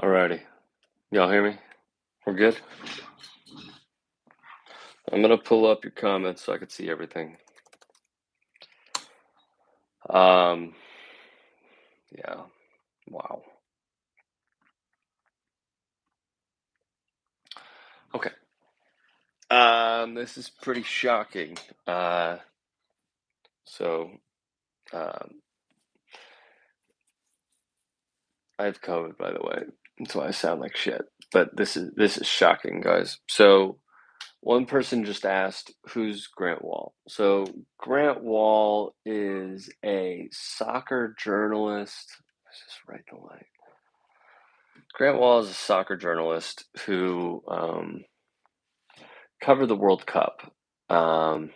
Alrighty. Y'all hear me? We're good? I'm gonna pull up your comments so I can see everything. Um, yeah. Wow. Okay. This is pretty shocking. So, um, I have COVID, by the way. That's why I sound like shit. But this is shocking, guys. So, one person just asked, "Who's Grant Wahl?" So, Grant Wahl is a soccer journalist. Let's just write the line. Grant Wahl is a soccer journalist who covered the World Cup, um,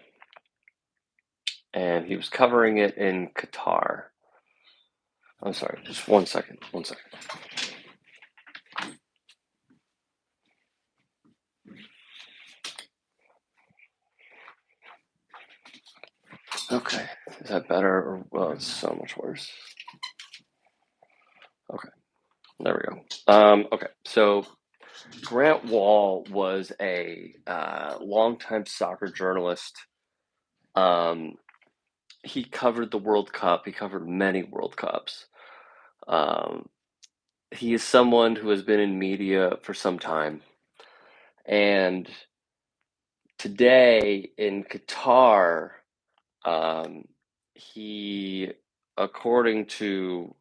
and he was covering it in Qatar. I'm sorry, just 1 second. 1 second. Okay, is that better? Or, well, it's so much worse. Okay, there we go. Okay, so Grant Wahl was a longtime soccer journalist. Um, he covered the World Cup. He covered many World Cups. Um, he is someone who has been in media for some time. And today in Qatar, he, according to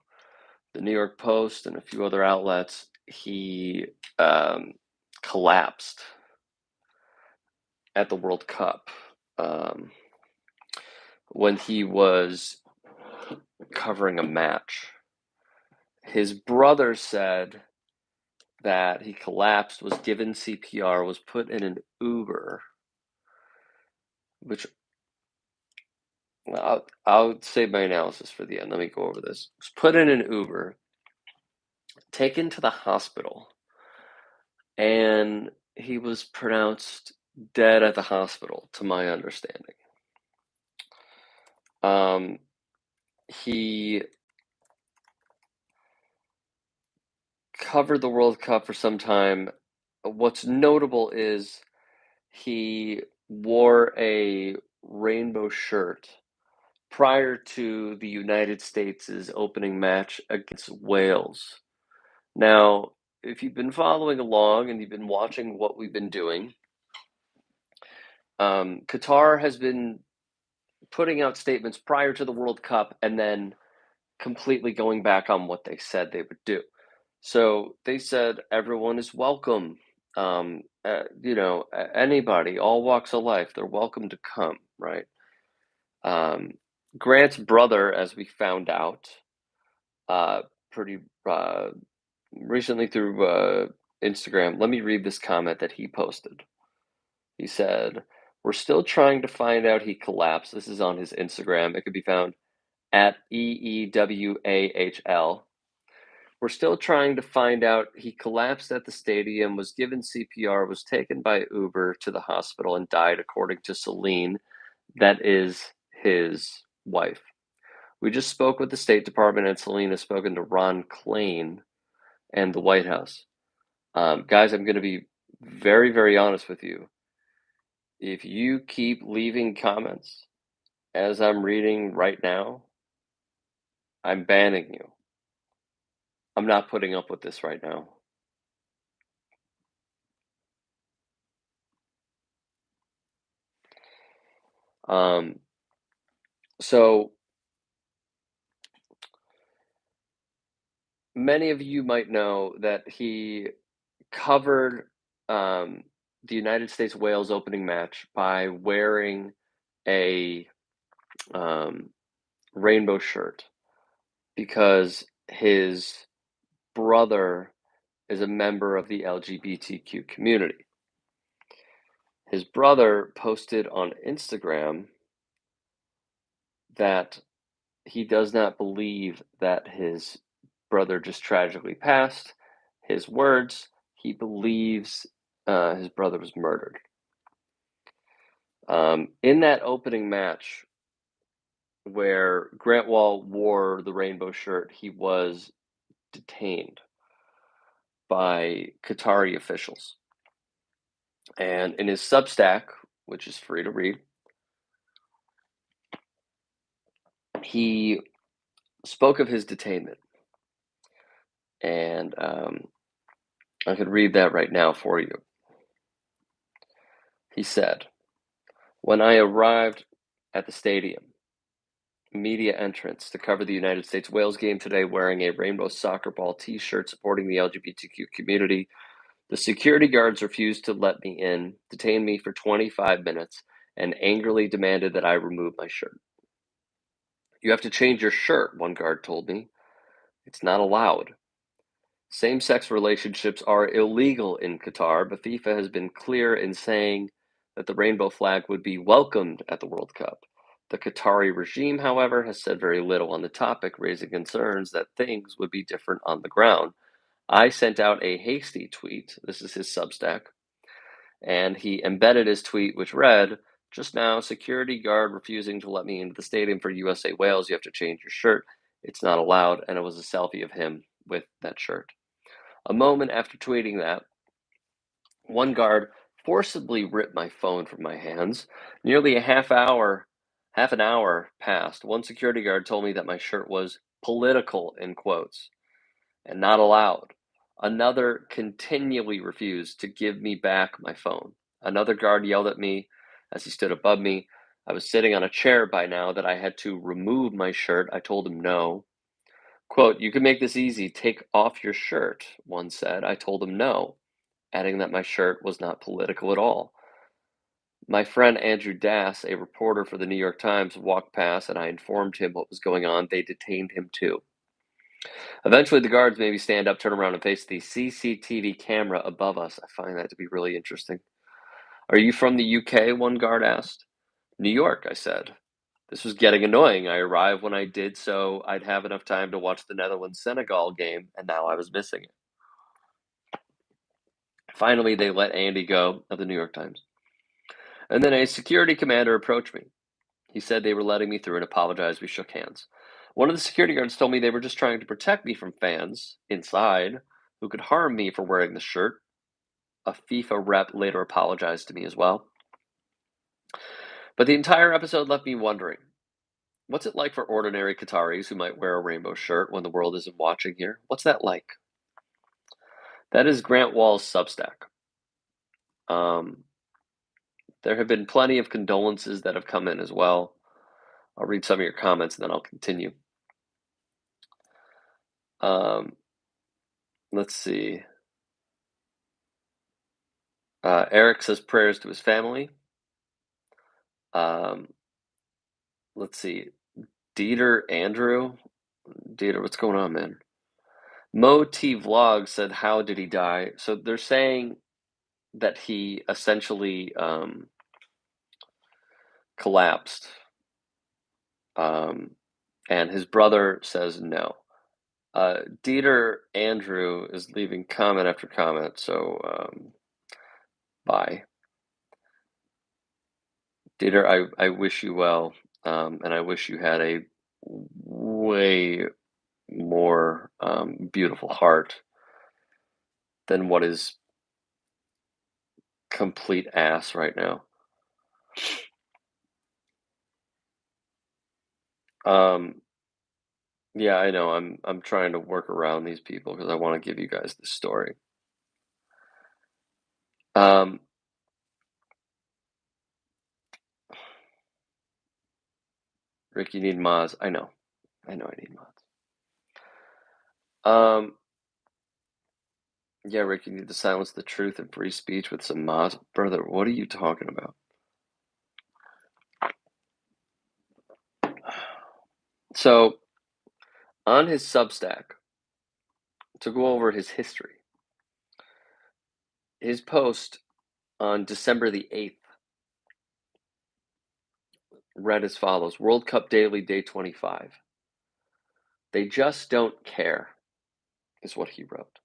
the New York Post and a few other outlets, he collapsed at the World Cup when he was covering a match. His brother said that he collapsed, was given CPR, was put in an Uber, which I'll save my analysis for the end. Let me go over this. Was put in an Uber, taken to the hospital, and he was pronounced dead at the hospital, to my understanding. He covered the World Cup for some time. What's notable is he wore a rainbow shirt prior to the United States' opening match against Wales. Now, if you've been following along and you've been watching what we've been doing, Qatar has been putting out statements prior to the World Cup and then completely going back on what they said they would do. So they said everyone is welcome. Anybody, all walks of life, they're welcome to come, right? Grant's brother, as we found out, pretty recently through Instagram. Let me read this comment that he posted. He said, "We're still trying to find out he collapsed." This is on his Instagram. It could be found at EEWAHL. "We're still trying to find out he collapsed at the stadium, was given CPR, was taken by Uber to the hospital, and died, according to Celine, that is his wife. We just spoke with the State Department, and Celine has spoken to Ron Klain and the White House." Guys, I'm going to be very, very honest with you. If you keep leaving comments as I'm reading right now, I'm banning you. I'm not putting up with this right now. So many of you might know that he covered the United States Wales opening match by wearing a rainbow shirt because his brother is a member of the LGBTQ community. His brother posted on Instagram that he does not believe that his brother just tragically passed. His words, he believes his brother was murdered. In that opening match where Grant Wahl wore the rainbow shirt, he was detained. by Qatari officials. And in his Substack, which is free to read, he spoke of his detainment. And I could read that right now for you. He said, "When I arrived at the stadium, media entrance to cover the United States-Wales game today wearing a rainbow soccer ball t-shirt supporting the LGBTQ community, the security guards refused to let me in, detained me for 25 minutes, and angrily demanded that I remove my shirt. You have to change your shirt," one guard told me. "It's not allowed. Same-sex relationships are illegal in Qatar, but FIFA has been clear in saying that the rainbow flag would be welcomed at the World Cup. The Qatari regime, however, has said very little on the topic, raising concerns that things would be different on the ground. I sent out a hasty tweet," this is his Substack, "and he embedded his tweet, which read, 'Just now, security guard refusing to let me into the stadium for USA Wales. You have to change your shirt. It's not allowed,' and it was a selfie of him with that shirt. A moment after tweeting that, one guard forcibly ripped my phone from my hands. Nearly half an hour passed. One security guard told me that my shirt was political, in quotes, and not allowed. Another continually refused to give me back my phone. Another guard yelled at me as he stood above me. I was sitting on a chair by now that I had to remove my shirt. I told him no. Quote, 'You can make this easy. Take off your shirt,' one said. I told him no, adding that my shirt was not political at all. My friend Andrew Dass, a reporter for the New York Times, walked past and I informed him what was going on. They detained him too. Eventually, the guards made me stand up, turn around, and face the CCTV camera above us. I find that to be really interesting. 'Are you from the UK?' one guard asked. 'New York,' I said. This was getting annoying. I arrived when I did so I'd have enough time to watch the Netherlands-Senegal game, and now I was missing it. Finally, they let Andy go of the New York Times. And then a security commander approached me. He said they were letting me through and apologized. We shook hands. One of the security guards told me they were just trying to protect me from fans inside who could harm me for wearing the shirt. A FIFA rep later apologized to me as well. But the entire episode left me wondering, what's it like for ordinary Qataris who might wear a rainbow shirt when the world isn't watching here? What's that like? That is Grant Wahl's Substack. There have been plenty of condolences that have come in as well. I'll read some of your comments and then I'll continue. Let's see. Eric says prayers to his family. Let's see. Andrew, what's going on, man? Mo T Vlog said, "How did he die?" So they're saying that he essentially collapsed. And his brother says no. Dieter Andrew is leaving comment after comment, so bye. Dieter, I wish you well, and I wish you had a way more beautiful heart than what is complete ass right now. Yeah, I know. I'm trying to work around these people because I want to give you guys this story. Rick, you need mods. I know I need mods. Yeah, Rick, you need to silence the truth and free speech with some mods. Brother, what are you talking about? So, on his Substack, to go over his history, his post on December the 8th read as follows: World Cup Daily, Day 25. They just don't care, is what he wrote.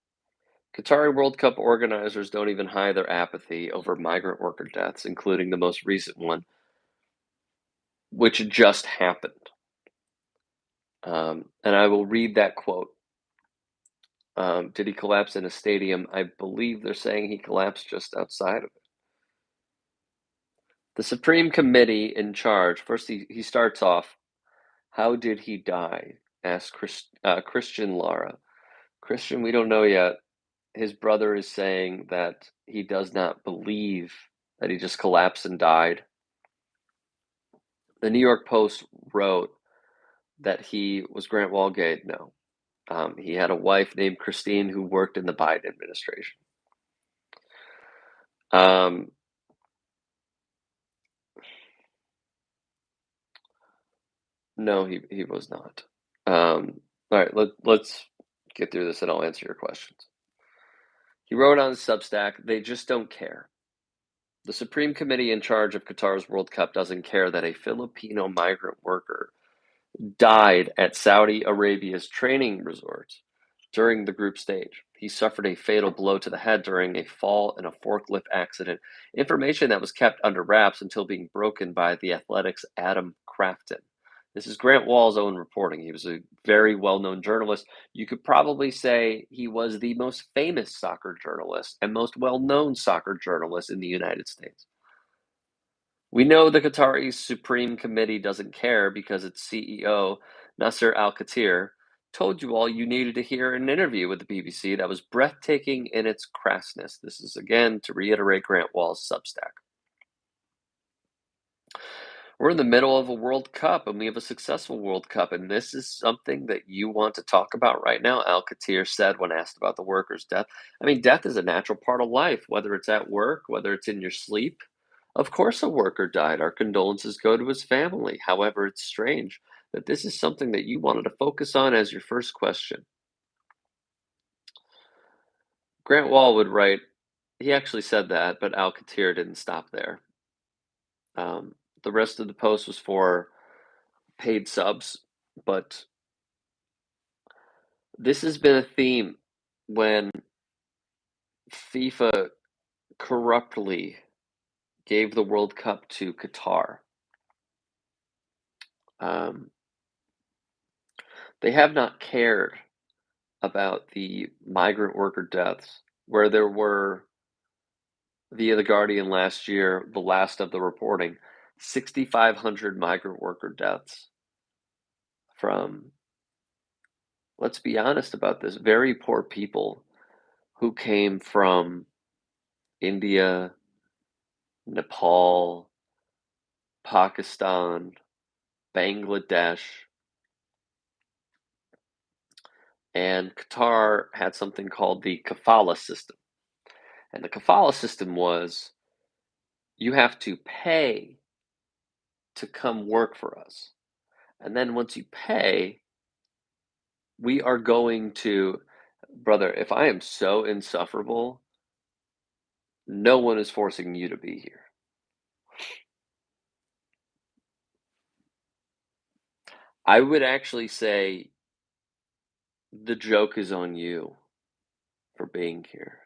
Qatari World Cup organizers don't even hide their apathy over migrant worker deaths, including the most recent one, which just happened. And I will read that quote Did he collapse in a stadium? I believe they're saying he collapsed just outside of it. The Supreme Committee in charge, first he starts off, "How did he die?" asked Christian Lara. Christian, we don't know yet. His brother is saying that he does not believe that he just collapsed and died. The New York Post wrote that he was Grant Walgate. No. He had a wife named Christine who worked in the Biden administration. Um, no, he was not. All right, let's get through this and I'll answer your questions. He wrote on his Substack, "They just don't care. The Supreme Committee in charge of Qatar's World Cup doesn't care that a Filipino migrant worker died at Saudi Arabia's training resort during the group stage. He suffered a fatal blow to the head during a fall in a forklift accident, information that was kept under wraps until being broken by The Athletic's Adam Crafton." This is Grant Wall's own reporting. He was a very well-known journalist. You could probably say he was the most famous soccer journalist and most well-known soccer journalist in the United States. We know the Qatari Supreme Committee doesn't care because its CEO, Nasser Al-Khatir, told you all you needed to hear in an interview with the BBC that was breathtaking in its crassness. This is, again, to reiterate Grant Wall's Substack. We're in the middle of a World Cup, and we have a successful World Cup, and this is something that you want to talk about right now, Al-Khatir said when asked about the worker's death. I mean, death is a natural part of life, whether it's at work, whether it's in your sleep. Of course, a worker died. Our condolences go to his family. However, it's strange that this is something that you wanted to focus on as your first question. Grant Wall would write, he actually said that, but Al-Khatir didn't stop there. The rest of the post was for paid subs, but this has been a theme when FIFA corruptly gave the World Cup to Qatar. Um, they have not cared about the migrant worker deaths, where there were, via The Guardian last year, the last of the reporting, 6,500 migrant worker deaths from, let's be honest about this, very poor people who came from India, Nepal, Pakistan, Bangladesh, and Qatar had something called the kafala system. And the kafala system was you have to pay to come work for us. And then once you pay, we are going to, brother, if I am so insufferable, no one is forcing you to be here. I would actually say the joke is on you for being here.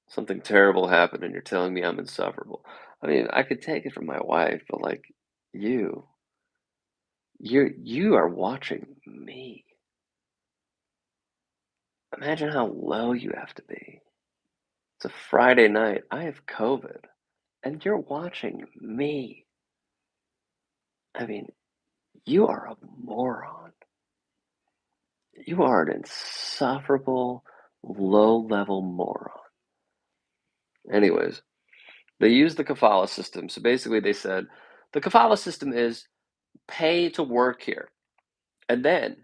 Something terrible happened and you're telling me I'm insufferable. I mean, I could take it from my wife, but like you, you are watching me. Imagine how low you have to be. It's a Friday night. I have COVID, and you're watching me. I mean, you are a moron. You are an insufferable, low-level moron. Anyways, they used the kafala system. So basically, they said the kafala system is pay to work here. And then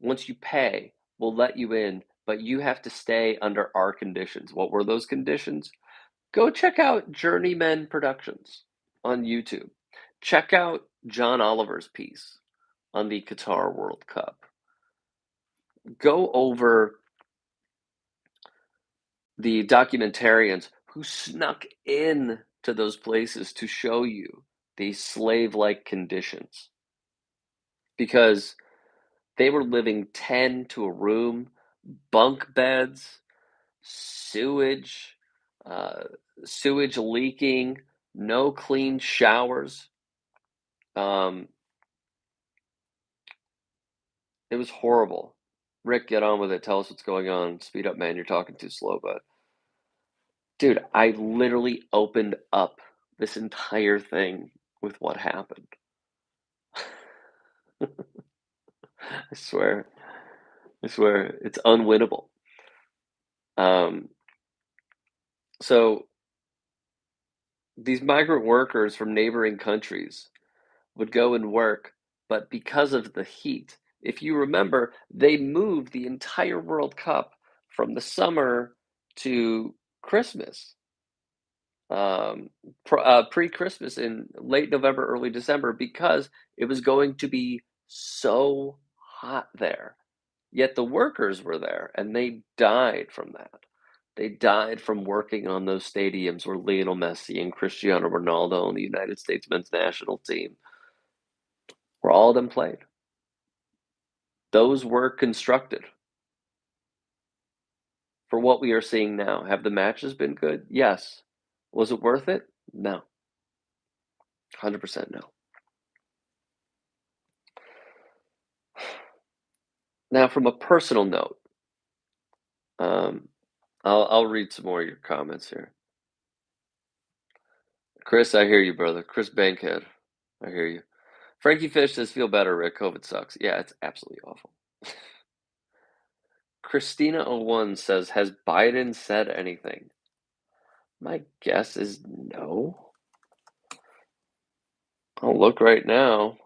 once you pay, we'll let you in, but you have to stay under our conditions. What were those conditions? Go check out Journeyman Productions on YouTube. Check out John Oliver's piece on the Qatar World Cup. Go over the documentarians who snuck in to those places to show you these slave-like conditions. Because they were living 10 to a room, bunk beds, sewage, uh, sewage leaking, no clean showers. Um, it was horrible. Rick, get on with it. Tell us what's going on. Speed up, man. You're talking too slow, but dude, I literally opened up this entire thing with what happened. I swear. I swear. It's unwinnable. Um, so these migrant workers from neighboring countries would go and work, but because of the heat, if you remember, they moved the entire World Cup from the summer to Christmas, pre-Christmas in late November, early December, because it was going to be so hot there. Yet the workers were there, and they died from that. They died from working on those stadiums where Lionel Messi and Cristiano Ronaldo and the United States men's national team, where all of them played. Those were constructed for what we are seeing now. Have the matches been good? Yes. Was it worth it? No. 100% no. Now, from a personal note, um, I'll read some more of your comments here. Chris, I hear you, brother. Chris Bankhead, I hear you. Frankie Fish says, feel better, Rick. COVID sucks. Yeah, it's absolutely awful. Christina01 says, has Biden said anything? My guess is no. I'll look right now,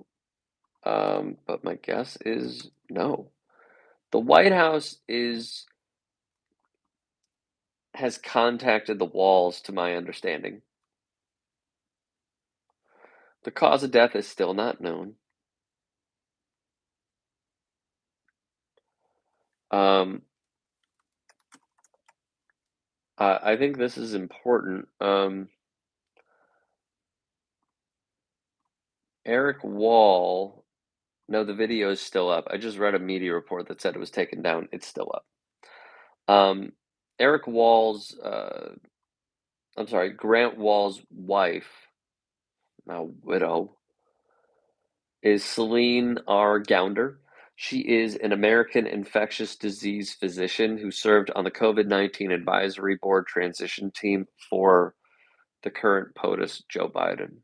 but my guess is no. The White House has contacted the Walls, to my understanding. The cause of death is still not known. I think this is important. Eric Wahl, no, the video is still up. I just read a media report that said it was taken down. It's still up. Eric Wall's, I'm sorry, Grant Wall's wife, now widow, is Celine R. Gounder. She is an American infectious disease physician who served on the COVID-19 advisory board transition team for the current POTUS, Joe Biden.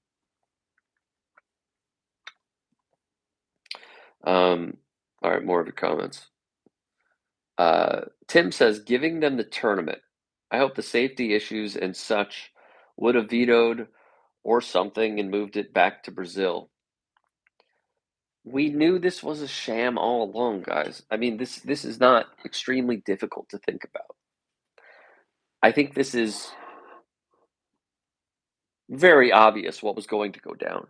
All right, more of your comments. Tim says, giving them the tournament. I hope the safety issues and such would have vetoed or something and moved it back to Brazil. We knew this was a sham all along, guys. I mean, this is not extremely difficult to think about. I think this is very obvious what was going to go down.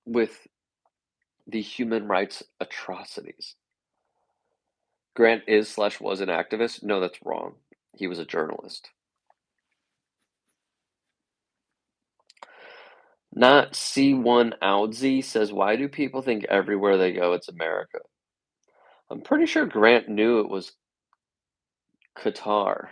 With the human rights atrocities. Grant is/was an activist. No, that's wrong. He was a journalist. Not C1 Oudsy says, why do people think everywhere they go it's America? I'm pretty sure Grant knew it was Qatar.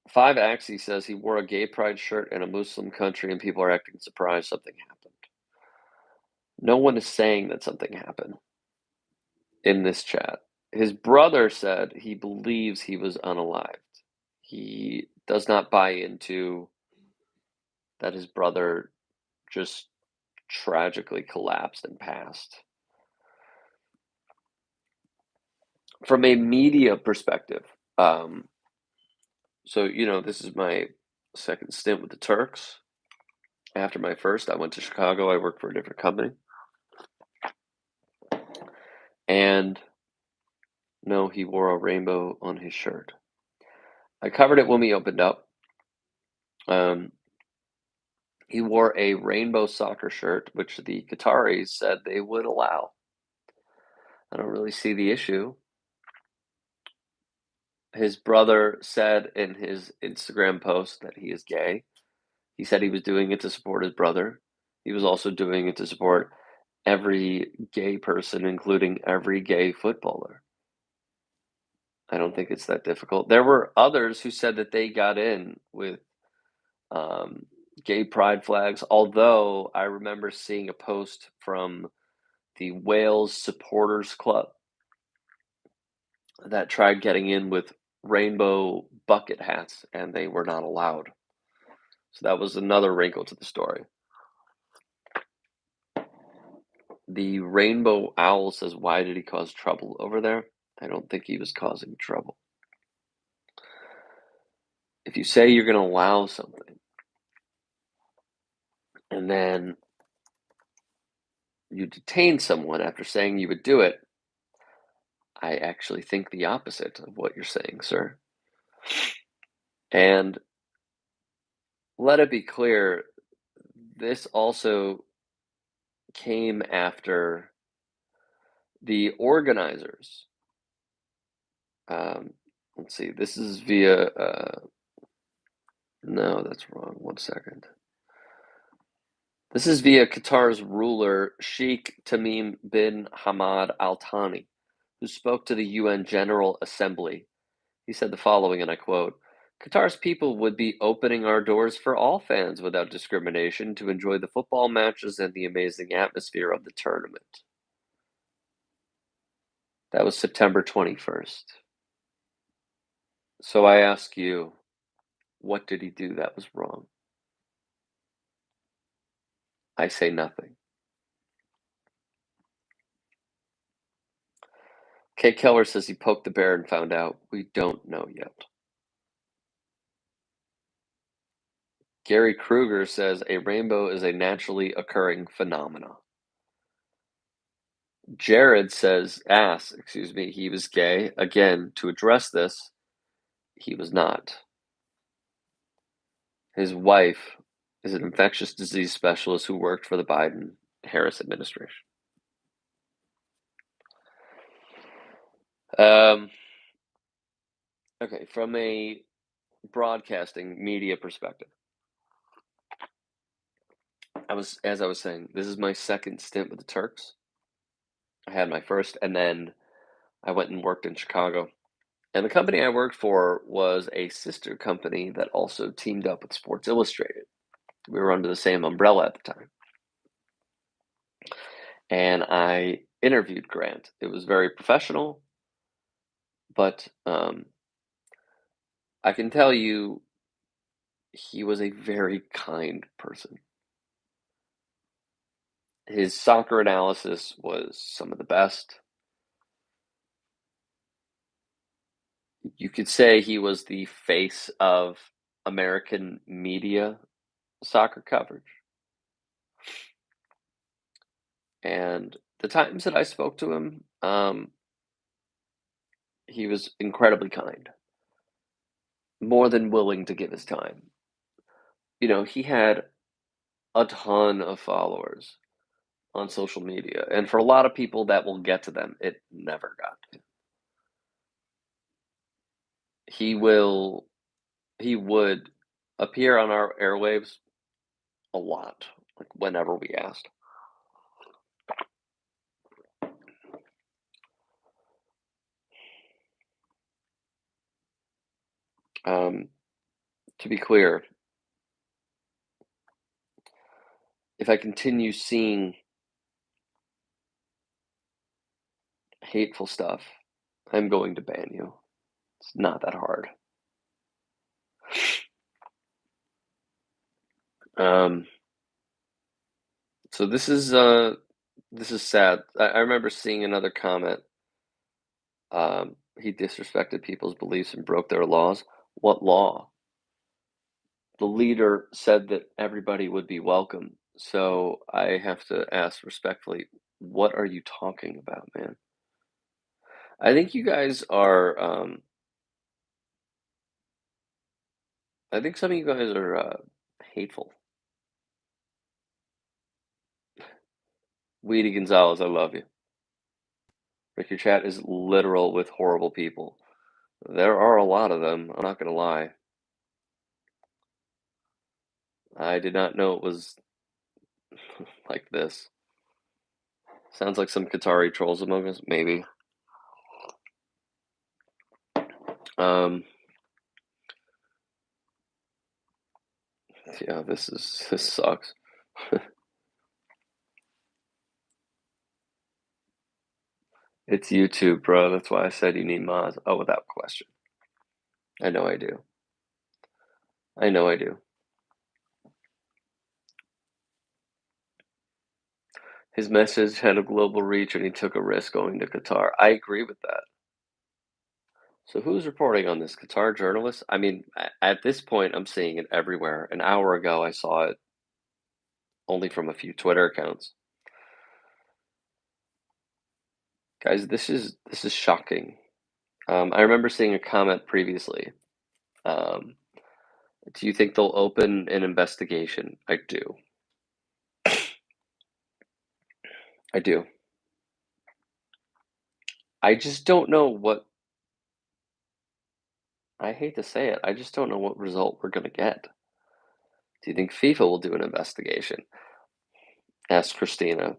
Five Axie says he wore a gay pride shirt in a Muslim country and people are acting surprised something happened. No one is saying that something happened in this chat. His brother said he believes he was unalived. He does not buy into that his brother just tragically collapsed and passed. From a media perspective, so, this is my second stint with the Turks. After my first, I went to Chicago. I worked for a different company. And no, he wore a rainbow on his shirt. I covered it when we opened up. He wore a rainbow soccer shirt, which the Qataris said they would allow. I don't really see the issue. His brother said in his Instagram post that he is gay. He said he was doing it to support his brother. He was also doing it to support every gay person, including every gay footballer. I don't think it's that difficult. There were others who said that they got in with um, gay pride flags, although I remember seeing a post from the Wales Supporters Club that tried getting in with rainbow bucket hats, and they were not allowed. So that was another wrinkle to the story. The Rainbow Owl says, why did he cause trouble over there? I don't think he was causing trouble. If you say you're going to allow something, and then you detain someone after saying you would do it, I actually think the opposite of what you're saying, sir. And let it be clear, this also came after the organizers. Let's see, this is via, no, that's wrong. 1 second. This is via Qatar's ruler, Sheikh Tamim bin Hamad Al Thani, who spoke to the UN General Assembly. He said the following, and I quote, Qatar's people would be opening our doors for all fans without discrimination to enjoy the football matches and the amazing atmosphere of the tournament. That was September 21st. So I ask you, what did he do that was wrong? I say nothing. Kay Keller says he poked the bear and found out. We don't know yet. Gary Kruger says a rainbow is a naturally occurring phenomena. Jared asks, he was gay. Again, to address this, he was not. His wife is an infectious disease specialist who worked for the Biden-Harris administration. Okay, from a broadcasting media perspective, as I was saying, this is my second stint with the Turks. I had my first, and then I went and worked in Chicago. And the company I worked for was a sister company that also teamed up with Sports Illustrated. We were under the same umbrella at the time. And I interviewed Grant. It was very professional, but I can tell you he was a very kind person. His soccer analysis was some of the best. You could say he was the face of American media soccer coverage. And the times that I spoke to him, he was incredibly kind, more than willing to give his time. You know, he had a ton of followers on social media, and for a lot of people that will get to them, it never got to him. He would appear on our airwaves a lot, like whenever we asked. To be clear, if I continue seeing hateful stuff, I'm going to ban you. It's not that hard. So this is sad. I remember seeing another comment. He disrespected people's beliefs and broke their laws. What law? The leader said that everybody would be welcome. So I have to ask respectfully, what are you talking about, man? I think you guys are, I think some of you guys are hateful. Weedy Gonzalez, I love you. Rick, your chat is literal with horrible people. There are a lot of them, I'm not going to lie. I did not know it was like this. Sounds like some Qatari trolls among us, maybe. Um, yeah, this sucks. It's YouTube, bro. That's why I said you need mods. Oh, without question. I know I do. I know I do. His message had a global reach and he took a risk going to Qatar. I agree with that. So who's reporting on this? Qatar journalists? I mean, at this point, I'm seeing it everywhere. An hour ago, I saw it only from a few Twitter accounts. Guys, this is shocking. I remember seeing a comment previously. Um, do you think they'll open an investigation? I do. I do. I just don't know what, I hate to say it, I just don't know what result we're going to get. Do you think FIFA will do an investigation? Asked Christina.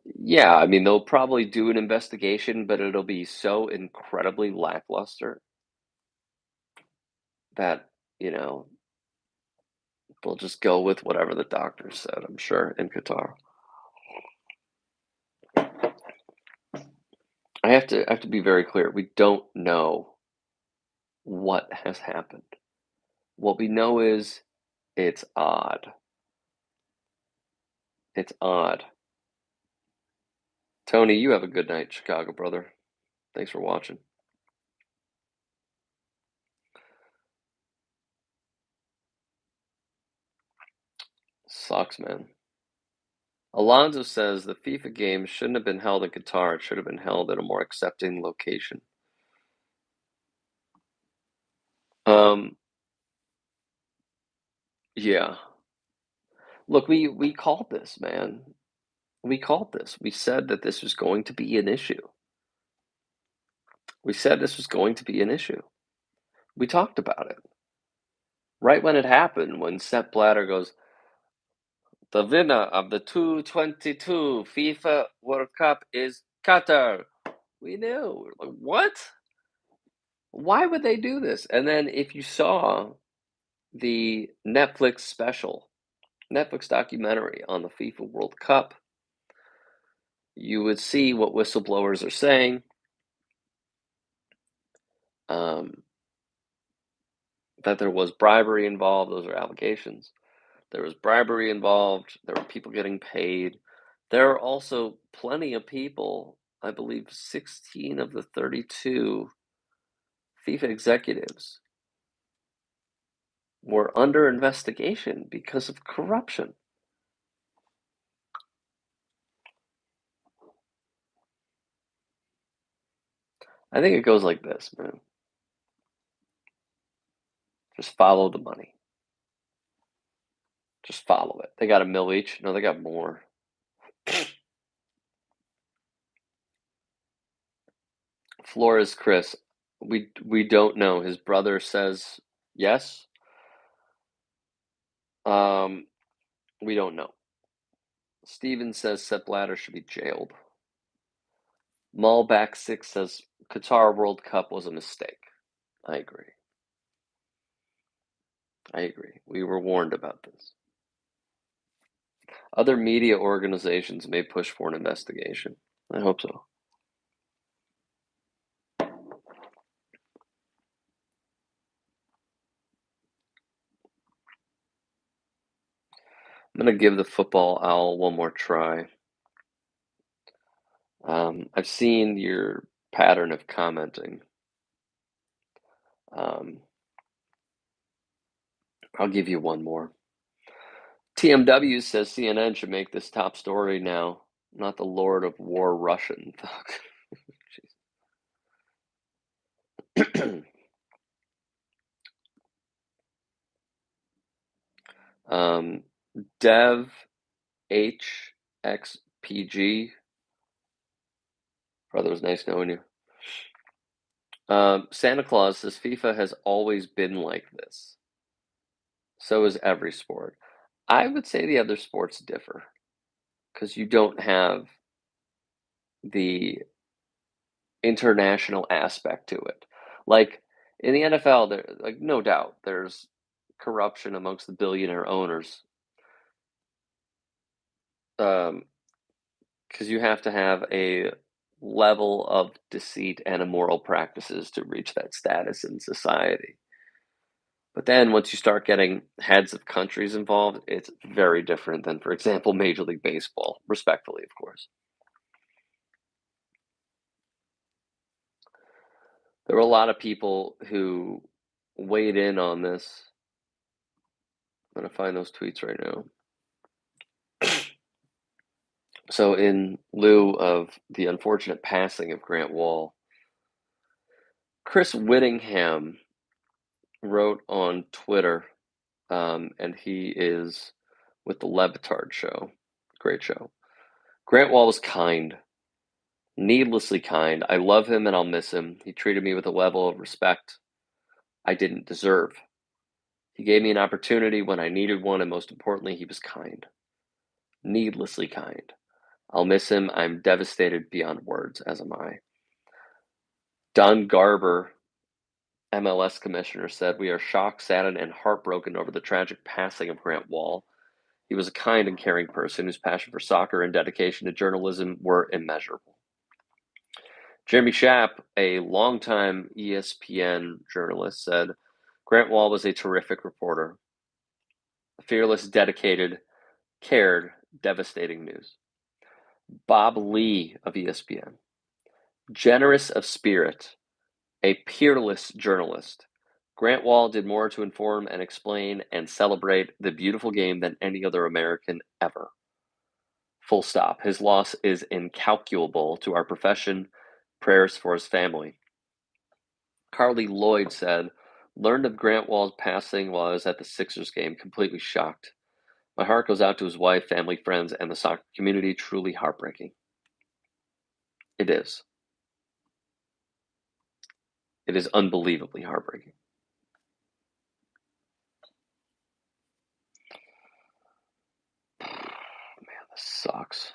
Yeah, I mean, they'll probably do an investigation, but it'll be so incredibly lackluster that, you know, they'll just go with whatever the doctor said, I'm sure, in Qatar. I have to be very clear. We don't know what has happened. What we know is it's odd. It's odd. Tony, you have a good night, Chicago brother. Thanks for watching. Sucks, man. Alonso says the FIFA games shouldn't have been held in Qatar. It should have been held at a more accepting location. Um, yeah. Look, we called this, man. We called this. We said that this was going to be an issue. We said this was going to be an issue. We talked about it. Right when it happened, when Sepp Blatter goes, the winner of the 2022 FIFA World Cup is Qatar. We knew. Like, what? Why would they do this? And then if you saw the Netflix special, Netflix documentary on the FIFA World Cup, you would see what whistleblowers are saying. Um, that there was bribery involved. Those are allegations. There was bribery involved. There were people getting paid. There are also plenty of people, I believe 16 of the 32 FIFA executives were under investigation because of corruption. I think it goes like this, man. Just follow the money. Just follow it. They got a mill each. No, they got more. Flores Chris, we don't know. His brother says yes. Um, we don't know. Steven says Sepp Blatter should be jailed. Malback6 says Qatar World Cup was a mistake. I agree. I agree. We were warned about this. Other media organizations may push for an investigation. I hope so. I'm going to give the football owl one more try. I've seen your pattern of commenting. Um, I'll give you one more. TMW says CNN should make this top story now, not the Lord of War Russian thug. um, Dev HXPG. Brother, it was nice knowing you. Santa Claus says FIFA has always been like this. So is every sport. I would say the other sports differ because you don't have the international aspect to it. Like in the NFL, there like no doubt there's corruption amongst the billionaire owners. Because you have to have a level of deceit and immoral practices to reach that status in society. But then once you start getting heads of countries involved, it's very different than, for example, Major League Baseball, respectfully, of course. There were a lot of people who weighed in on this. I'm going to find those tweets right now. So, in lieu of the unfortunate passing of Grant Wahl, Chris Whittingham wrote on Twitter, and he is with the Levitard show. Great show. Grant Wahl was kind, needlessly kind. I love him and I'll miss him. He treated me with a level of respect I didn't deserve. He gave me an opportunity when I needed one, and most importantly, he was kind. Needlessly kind. I'll miss him. I'm devastated beyond words, as am I. Don Garber, MLS commissioner, said, "We are shocked, saddened, and heartbroken over the tragic passing of Grant Wahl. He was a kind and caring person whose passion for soccer and dedication to journalism were immeasurable." Jeremy Schaap, a longtime ESPN journalist, said, "Grant Wahl was a terrific reporter. Fearless, dedicated, cared, devastating news." Bob Lee of ESPN, generous of spirit, a peerless journalist. Grant Wahl did more to inform and explain and celebrate the beautiful game than any other American ever. Full stop. His loss is incalculable to our profession. Prayers for his family. Carly Lloyd said, "Learned of Grant Wall's passing while I was at the Sixers game, completely shocked. My heart goes out to his wife, family, friends, and the soccer community. Truly heartbreaking." It is. It is unbelievably heartbreaking. Man, this sucks.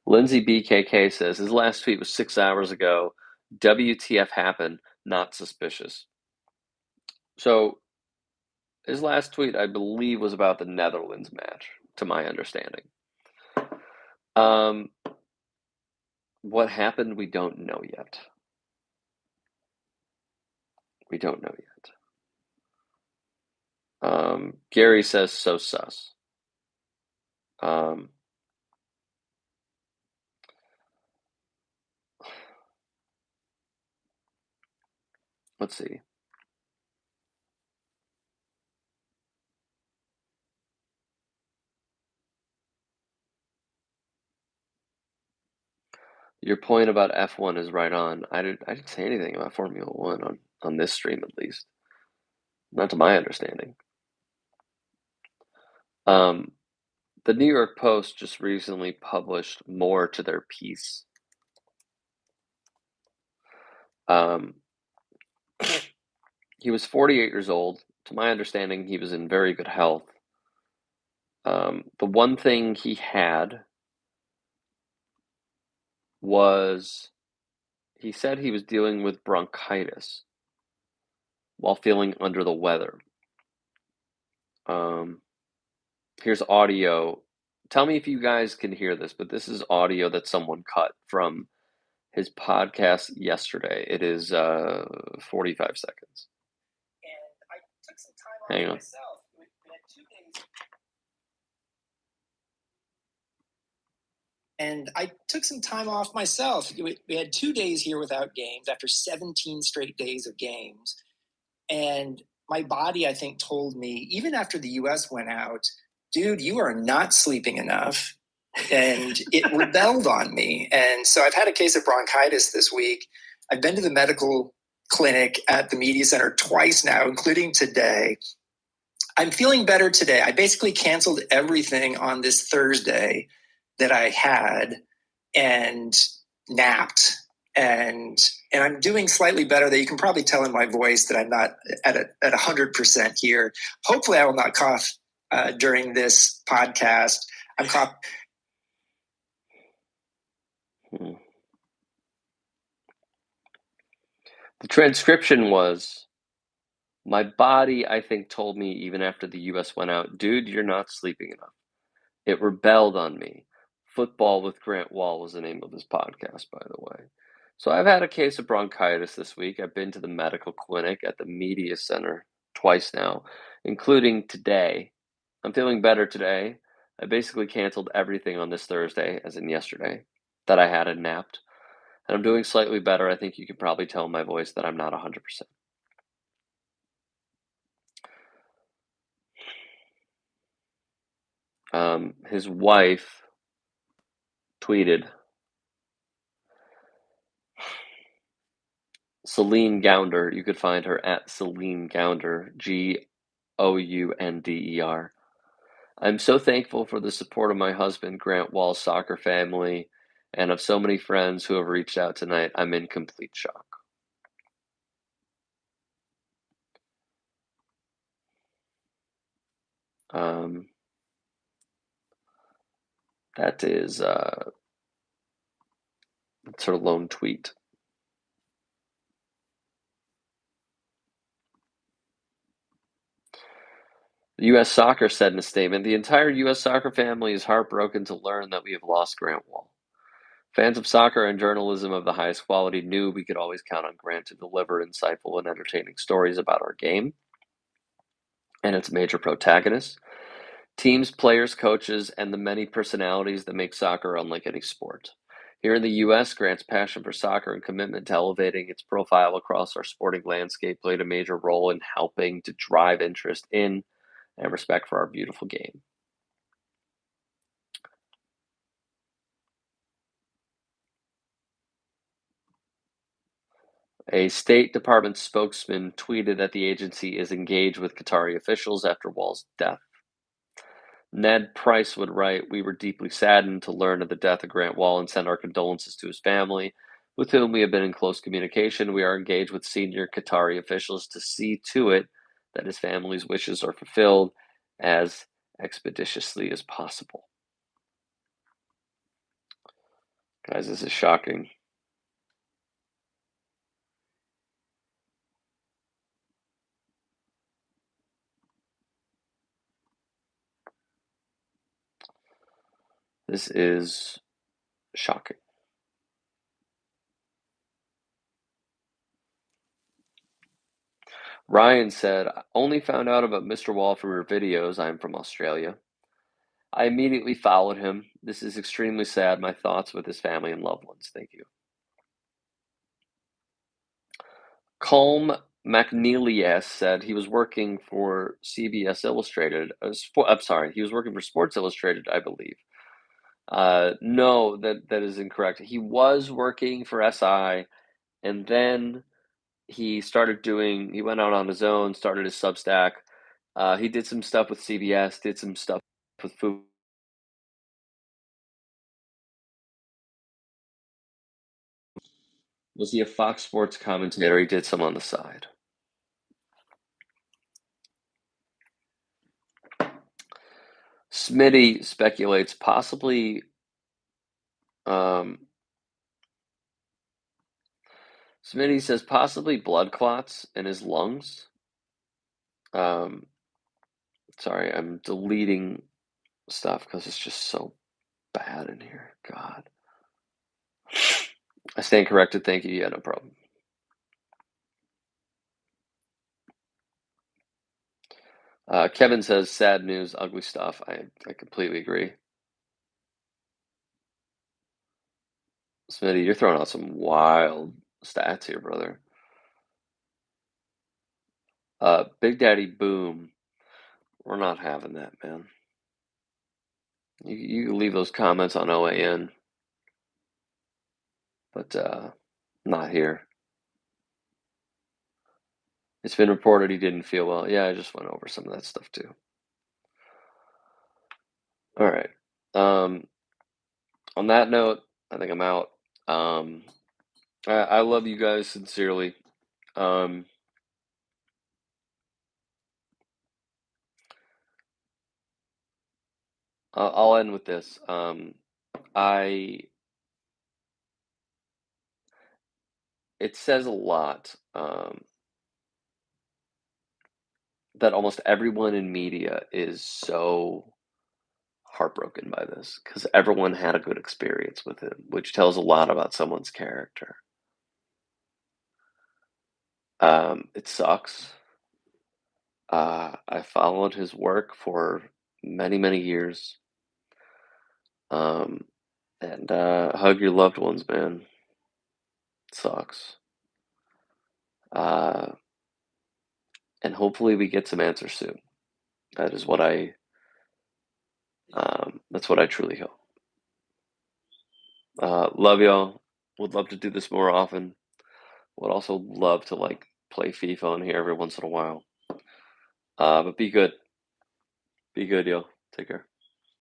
Lindsay BKK says, his last tweet was 6 hours ago. WTF happened, not suspicious. So his last tweet, I believe, was about the Netherlands match, to my understanding. What happened, we don't know yet. We don't know yet. Gary says, so sus. Let's see. Your point about F1 is right on. I didn't say anything about Formula One on this stream, at least. Not to my understanding. The New York Post just recently published more to their piece. He was 48 years old. To my understanding, he was in very good health. The one thing he had was, he said he was dealing with bronchitis while feeling under the weather. Here's audio. Tell me if you guys can hear this, but this is audio that someone cut from his podcast yesterday. It is 45 seconds. And I took some time off Hang on. myself. We had 2 days. And I took some time off myself. We had 2 days here without games after 17 straight days of games. And my body, I think, told me, even after the US went out, dude, you are not sleeping enough. And it rebelled on me. And so I've had a case of bronchitis this week. I've been to the medical clinic at the media center twice now, including today. I'm feeling better today. I basically canceled everything on this Thursday that I had and napped. And I'm doing slightly better. That you can probably tell in my voice that I'm not at 100% here. Hopefully I will not cough during this podcast. I'm coughing. The transcription was, my body, I think, told me even after the US went out, dude, you're not sleeping enough. It rebelled on me. Football with Grant Wahl was the name of his podcast, by the way. So I've had a case of bronchitis this week. I've been to the medical clinic at the media center twice now, including today. I'm feeling better today. I basically canceled everything on this Thursday, as in yesterday, that I had and napped. And I'm doing slightly better. I think you can probably tell in my voice that I'm not 100%. His wife tweeted, Celine Gounder. You could find her at Celine Gounder, Gounder. I'm so thankful for the support of my husband, Grant Wall's soccer family, and of so many friends who have reached out tonight. I'm in complete shock. Um, that is that's her lone tweet. U.S. Soccer said in a statement, the entire U.S. soccer family is heartbroken to learn that we have lost Grant Wall. Fans of soccer and journalism of the highest quality knew we could always count on Grant to deliver insightful and entertaining stories about our game and its major protagonists, teams, players, coaches, and the many personalities that make soccer unlike any sport. Here in the U.S., Grant's passion for soccer and commitment to elevating its profile across our sporting landscape played a major role in helping to drive interest in and respect for our beautiful game. A State Department spokesman tweeted that the agency is engaged with Qatari officials after Wall's death. Ned Price would write, we were deeply saddened to learn of the death of Grant Wall and send our condolences to his family, with whom we have been in close communication. We are engaged with senior Qatari officials to see to it that his family's wishes are fulfilled as expeditiously as possible. Guys, this is shocking. This is shocking. Ryan said, only found out about Mr. Wall from your videos. I'm from Australia. I immediately followed him. This is extremely sad. My thoughts with his family and loved ones. Thank you. Colm McNeely said he was working for CBS Illustrated. I'm sorry, he was working for Sports Illustrated, I believe. No, that is incorrect. He was working for SI, and then he went out on his own, started his Substack. He did some stuff with CBS, did some stuff with food. Was he a Fox Sports commentator? He did some on the side. Smitty speculates possibly Smitty says possibly blood clots in his lungs. Sorry, I'm deleting stuff because it's just so bad in here. God. I stand corrected. Thank you. Yeah, no problem. Kevin says sad news, ugly stuff. I completely agree. Smitty, you're throwing out some wild stats here, brother. Big Daddy Boom. We're not having that, man. You can leave those comments on OAN, but not here. It's been reported he didn't feel well. Yeah, I just went over some of that stuff too. All right. On that note, I think I'm out. I love you guys sincerely. Um, I'll end with this. I it says a lot, that almost everyone in media is so heartbroken by this because everyone had a good experience with him, which tells a lot about someone's character. It sucks. I followed his work for many, many years. Um, and hug your loved ones, man. It sucks. Uh, and hopefully we get some answers soon. That is what that's what I truly hope. Love y'all. Would love to do this more often. Would also love to like play FIFA on here every once in a while. But be good. Be good, yo. Take care.